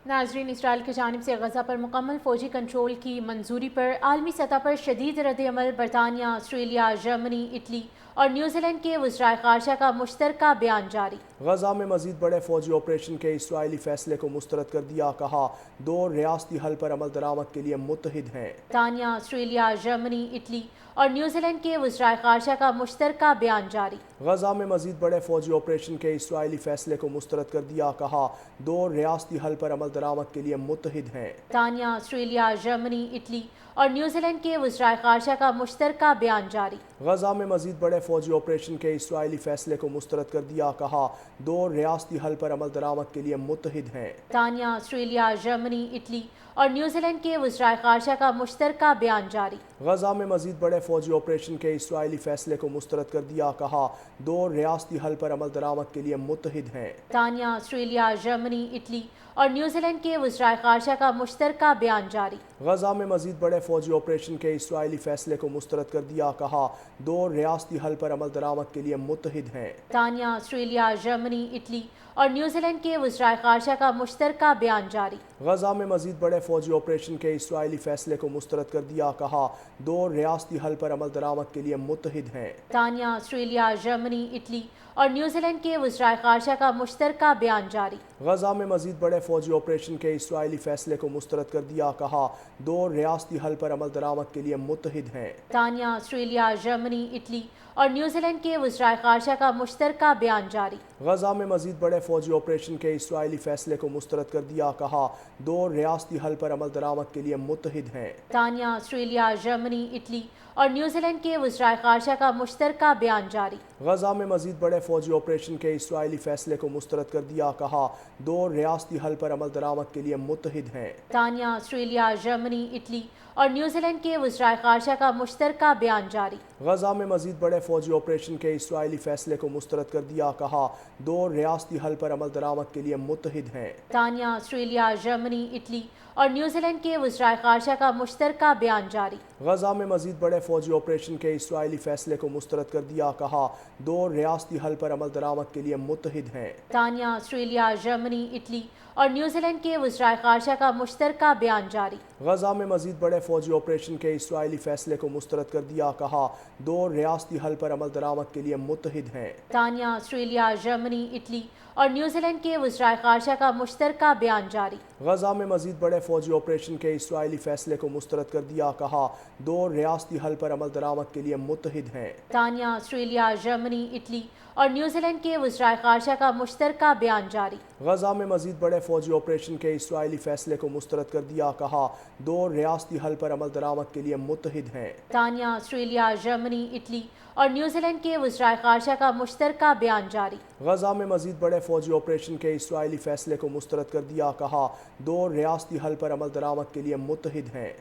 ناظرین، اسرائیل کی جانب سے غزہ پر مکمل فوجی کنٹرول کی منظوری پر عالمی سطح پر شدید رد عمل۔ برطانیہ، آسٹریلیا، جرمنی، اٹلی اور نیوزی لینڈ کے وزرائے خارجہ کا مشترکہ بیان جاری۔ غزہ میں مزید بڑے فوجی آپریشن کے اسرائیلی فیصلے کو مسترد کر دیا، کہا دو ریاستی حل پر عمل درآمد کے لیے متحد ہیں۔ برطانیہ، آسٹریلیا، جرمنی، اٹلی اور نیوزی لینڈ کے وزرائے خارجہ کا مشترکہ بیان جاری۔ غزہ میں مزید بڑے فوجی آپریشن کے اسرائیلی فیصلے کو مسترد کر دیا، کہا دو ریاستی حل پر عمل درآمد کے لیے متحد ہیں۔ برطانیہ، آسٹریلیا، جرمنی، اٹلی اور نیوزی لینڈ کے وزرائے خارجہ کا مشترکہ بیان جاری۔ غزہ میں مزید بڑے فوجی آپریشن کے اسرائیلی فیصلے کو مسترد کر دیا، کہا دو ریاستی حل پر عمل درآمد کے لیے متحد ہیں۔ برطانیہ، آسٹریلیا، جرمنی، اٹلی اور نیوزی لینڈ کے وزرائے خارجہ کا مشترکہ بیان جاری۔ غزہ میں مزید بڑے فوجی آپریشن کے اسرائیلی فیصلے کو مسترد کر دیا، کہا دو ریاستی حل پر عمل درآمد کے لیے متحد ہیں۔ برطانیہ، آسٹریلیا، جرمنی، اٹلی اور نیوزی لینڈ کے وزرائے خارجہ کا مشترکہ بیان جاری۔ غزہ میں مزید بڑے فوجی آپریشن کے اسرائیلی فیصلے کو مسترد کر دیا، کہا دو ریاستی حل پر عمل درآمد کے لیے متحد ہیں۔ برطانیہ، آسٹریلیا، جرمنی، اٹلی اور نیوزی لینڈ کے وزرائے خارجہ کا مشترکہ بیان جاری۔ غزہ میں مزید بڑے فوجی آپریشن کے اسرائیلی فیصلے کو مسترد کر دیا، کہا دو ریاستی حل پر عمل درآمد کے لیے متحد ہیں۔ برطانیہ، آسٹریلیا، جرمنی، اٹلی اور نیوزی لینڈ کے وزرائے خارجہ کا مشترکہ بیان جاری۔ غزہ میں مزید بڑے فوجی آپریشن کے اسرائیلی فیصلے کو مسترد کر دیا، کہا دو ریاستی حل پر عمل درآمد کے لیے متحد ہیں۔ برطانیہ، آسٹریلیا، جرمنی، اٹلی اور نیوزی لینڈ کے وزرائے خارجہ کا مشترکہ بیان جاری۔ غزہ میں مزید بڑے فوجی آپریشن کے اسرائیلی فیصلے کو مسترد کر دیا، کہا دو ریاستی حل پر عمل درآمد کے لیے متحد ہیں۔ برطانیہ، آسٹریلیا، جرمنی، اٹلی اور نیوزی لینڈ کے وزرائے خارجہ کا مشترکہ بیان جاری۔ غزہ میں مزید بڑے فوجی آپریشن کے اسرائیلی فیصلے کو مسترد کر دیا، کہا دو ریاستی حل پر عمل درآمد کے لیے متحد ہیں۔ برطانیہ، آسٹریلیا، جرمنی، اٹلی اور نیوزی لینڈ کے وزرائے خارجہ کا مشترکہ بیان جاری۔ غزہ میں مزید بڑے فوجی آپریشن کے اسرائیلی فیصلے کو مسترد کر دیا، کہا دو ریاستی حل پر عمل درآمد کے لیے متحد ہیں۔ برطانیہ، آسٹریلیا، جرمنی، اٹلی اور نیوزی لینڈ کے وزرائے خارجہ کا مشترکہ بیان جاری۔ غزہ میں مزید بڑے فوجی آپریشن کے اسرائیلی فیصلے کو مسترد کر دیا، کہا دو ریاستی حل پر عمل درآمد کے لیے متحد ہیں۔ برطانیہ، آسٹریلیا، جرمنی، اٹلی اور نیوزی لینڈ کے وزرائے خارجہ کا مشترکہ بیان جاری۔ غزہ میں مزید بڑے فوجی آپریشن کے اسرائیلی فیصلے کو مسترد کر دیا، کہا دو ریاستی حل پر عمل درآمد کے لیے متحد ہیں۔ برطانیہ، آسٹریلیا، جرمنی، اٹلی اور نیوزی لینڈ کے وزرائے خارجہ کا مشترکہ بیان جاری۔ غزہ میں مزید بڑے فوجی آپریشن کے اسرائیلی فیصلے کو مسترد کر دیا، کہا دو ریاستی حل پر عمل درآمد کے لیے متحد ہیں۔ برطانیہ، آسٹریلیا، جرمنی، اٹلی اور نیوزی لینڈ کے وزرائے خارجہ کا مشترکہ بیان جاری۔ غزہ میں مزید بڑے فوجی آپریشن کے اسرائیلی فیصلے کو مسترد کر دیا، کہا دو ریاستی حل پر عمل درآمد کے لیے متحد ہیں۔ برطانیہ، آسٹریلیا، جرمنی، اٹلی اور نیوزی لینڈ کے وزرائے خارجہ کا مشترکہ بیان جاری۔ غزہ میں مزید بڑے فوجی آپریشن کے اسرائیلی فیصلے کو مسترد کر دیا، کہا دو ریاستی حل پر عمل درآمد کے لیے متحد ہیں۔